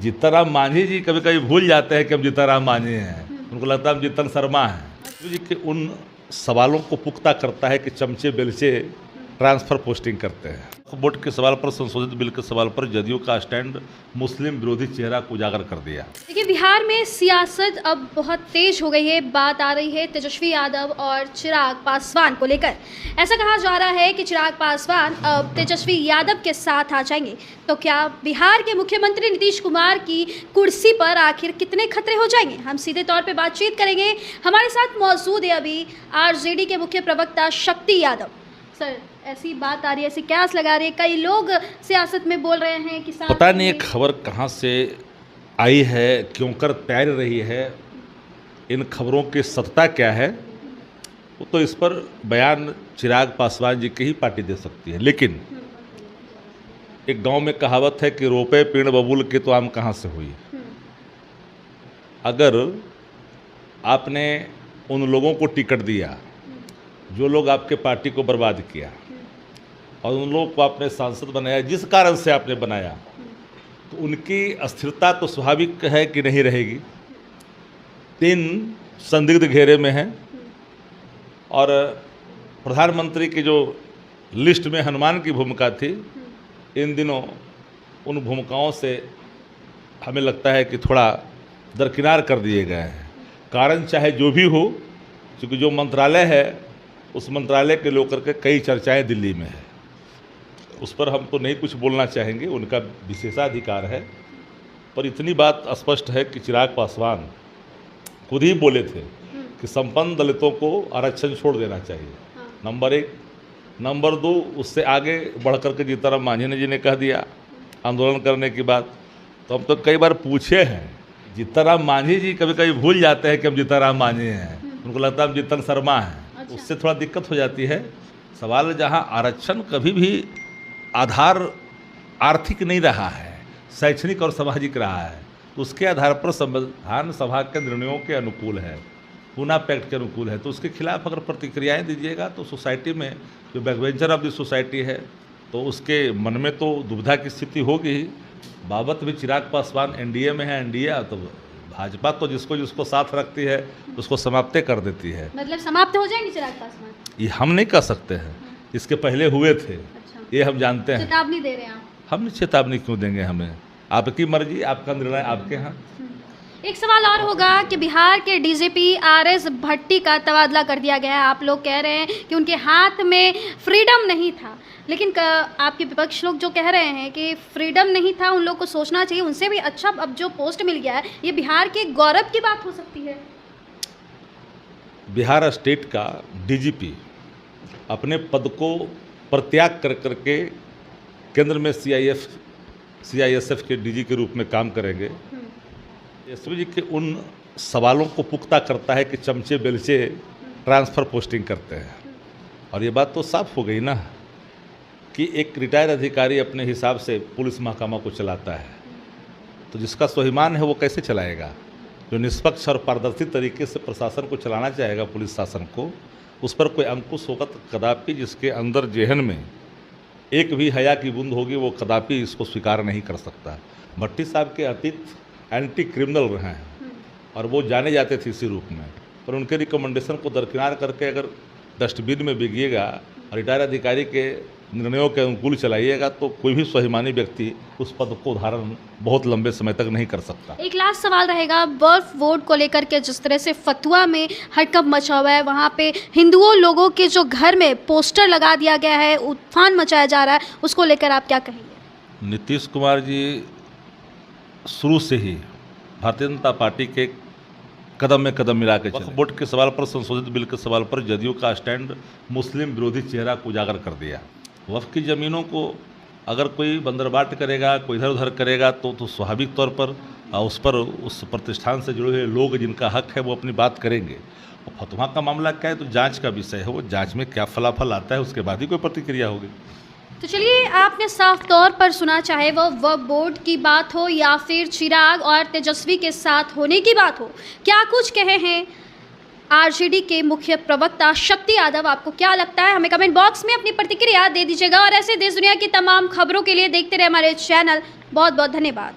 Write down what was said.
जीतनराम मांझी जी कभी कभी भूल जाते हैं कि हम जीतनराम मांझी हैं, उनको लगता है हम जीतन शर्मा हैं। जी के उन सवालों को पुख्ता करता है कि चमचे बेलचे ट्रांसफ़र पोस्टिंग करते हैं। वोट के सवाल पर, संशोधित बिल के सवाल पर जदयू का स्टैंड मुस्लिम विरोधी चेहरा को उजागर कर दिया। देखिए, बिहार में सियासत अब बहुत तेज हो गई है। बात आ रही है तेजस्वी यादव और चिराग पासवान को लेकर। ऐसा कहा जा रहा है कि चिराग पासवान अब तेजस्वी यादव के साथ आ जाएंगे। तो क्या बिहार के मुख्यमंत्री नीतीश कुमार की कुर्सी पर आखिर कितने खतरे हो जाएंगे? हम सीधे तौर पर बातचीत करेंगे। हमारे साथ मौजूद है अभी आरजेडी के मुख्य प्रवक्ता शक्ति यादव। सर, ऐसी बात आ रही है, ऐसी क्यास लगा रही है, कई लोग सियासत में बोल रहे हैं कि पता नहीं ये खबर कहाँ से आई है, क्यों कर तैर रही है, इन खबरों की सत्ता क्या है, वो तो इस पर बयान चिराग पासवान जी की ही पार्टी दे सकती है। लेकिन एक गांव में कहावत है कि रोपे पेड़ बबूल के तो आम कहाँ से हुई। अगर आपने उन लोगों को टिकट दिया जो लोग आपके पार्टी को बर्बाद किया, और उन लोगों को आपने सांसद बनाया जिस कारण से आपने बनाया, तो उनकी अस्थिरता तो स्वाभाविक है कि नहीं रहेगी। 3 संदिग्ध घेरे में हैं, और प्रधानमंत्री की जो लिस्ट में हनुमान की भूमिका थी, इन दिनों उन भूमिकाओं से हमें लगता है कि थोड़ा दरकिनार कर दिए गए हैं। कारण चाहे जो भी हो, क्योंकि जो मंत्रालय है उस मंत्रालय के लेकर के कई चर्चाएं दिल्ली में है, उस पर हम तो नहीं कुछ बोलना चाहेंगे, उनका विशेषाधिकार है। पर इतनी बात स्पष्ट है कि चिराग पासवान खुद ही बोले थे कि संपन्न दलितों को आरक्षण छोड़ देना चाहिए, नंबर 1। नंबर 2, उससे आगे बढ़ करके जीतनराम मांझी जी ने कह दिया आंदोलन करने की बात। तो हम तो कई बार पूछे हैं, जीतनराम मांझी जी कभी कभी भूल जाते हैं कि हम जीतनराम मांझी हैं, उनको लगता है हम जीतन शर्मा हैं। उससे थोड़ा दिक्कत हो जाती है। सवाल जहाँ आरक्षण कभी भी आधार आर्थिक नहीं रहा है, शैक्षणिक और सामाजिक रहा है, तो उसके आधार पर संविधान सभा के निर्णयों के अनुकूल है, पूना पैक्ट के अनुकूल है, तो उसके खिलाफ अगर प्रतिक्रियाएं दीजिएगा तो सोसाइटी में जो बैकवेंचर ऑफ द सोसाइटी है, तो उसके मन में तो दुविधा की स्थिति होगी ही। बाबत भी चिराग पासवान एनडीए में है, एनडीए तो भाजपा तो जिसको साथ रखती है उसको समाप्त कर देती है। मतलब समाप्त हो जाएंगे चिराग पासवान? ये हम नहीं कह सकते हैं, इसके पहले हुए थे। अच्छा। ये हम जानते हैं। चेतावनी दे रहे हैं आप? हम चेतावनी क्यों देंगे, हमें आपकी मर्जी, आपका निर्णय, आपके यहाँ। एक सवाल और होगा कि बिहार के डीजीपी आरएस भट्टी का तबादला कर दिया गया है। आप लोग कह रहे हैं कि उनके हाथ में फ्रीडम नहीं था, लेकिन आपके विपक्ष लोग जो कह रहे हैं कि फ्रीडम नहीं था, उन लोग को सोचना चाहिए, उनसे भी अच्छा अब जो पोस्ट मिल गया है, ये बिहार के गौरव की बात हो सकती है। बिहार स्टेट का डीजीपी अपने पद को परित्याग कर करके केंद्र में सीआईएसएफ के डीजी के रूप में काम करेंगे। एसपी जी के उन सवालों को पुख्ता करता है कि चमचे बेलचे ट्रांसफ़र पोस्टिंग करते हैं। और ये बात तो साफ हो गई ना कि एक रिटायर्ड अधिकारी अपने हिसाब से पुलिस महकमा को चलाता है, तो जिसका स्वाभिमान है वो कैसे चलाएगा? जो निष्पक्ष और पारदर्शी तरीके से प्रशासन को चलाना चाहेगा, पुलिस शासन को, उस पर कोई अंकुश होगा तो कदापि जिसके अंदर जेहन में एक भी हया की बूंद होगी, वो कदापि इसको स्वीकार नहीं कर सकता। भट्टी साहब के अतीत एंटी क्रिमिनल रहे हैं और वो जाने जाते थे इसी रूप में, पर उनके रिकमेंडेशन को दरकिनार करके अगर डस्टबिन में बिगिएगा और रिटायर्ड अधिकारी के निर्णयों के अनुकूल चलाइएगा, तो कोई भी स्वाभिमानी व्यक्ति उस पद को धारण बहुत लंबे समय तक नहीं कर सकता। एक लास्ट सवाल रहेगा, वक्फ बोर्ड को लेकर के जिस तरह से फतवा में हड़कंप मचा हुआ है, वहाँ पे हिंदुओं लोगों के जो घर में पोस्टर लगा दिया गया है, उत्थान मचाया जा रहा है, उसको लेकर आप क्या कहेंगे? नीतीश कुमार जी शुरू से ही भारतीय जनता पार्टी के कदम में कदम मिला के वक्फ बोर्ड के सवाल पर, संशोधित बिल के सवाल पर जदयू का स्टैंड मुस्लिम विरोधी चेहरा को उजागर कर दिया। वक्फ की ज़मीनों को अगर कोई बंदरबाट करेगा, कोई इधर उधर करेगा, तो स्वाभाविक तौर पर उस प्रतिष्ठान से जुड़े हुए लोग जिनका हक है वो अपनी बात करेंगे। और फतवा का मामला क्या है, तो जांच का विषय है, वो जांच में क्या फलाफल आता है उसके बाद ही कोई प्रतिक्रिया होगी। तो चलिए, आपने साफ तौर पर सुना, चाहे वो वक्फ बोर्ड की बात हो या फिर चिराग और तेजस्वी के साथ होने की बात हो, क्या कुछ कहे हैं आरजेडी के मुख्य प्रवक्ता शक्ति यादव। आपको क्या लगता है, हमें कमेंट बॉक्स में अपनी प्रतिक्रिया दे दीजिएगा। और ऐसे देश दुनिया की तमाम खबरों के लिए देखते रहे हमारे चैनल। बहुत बहुत धन्यवाद।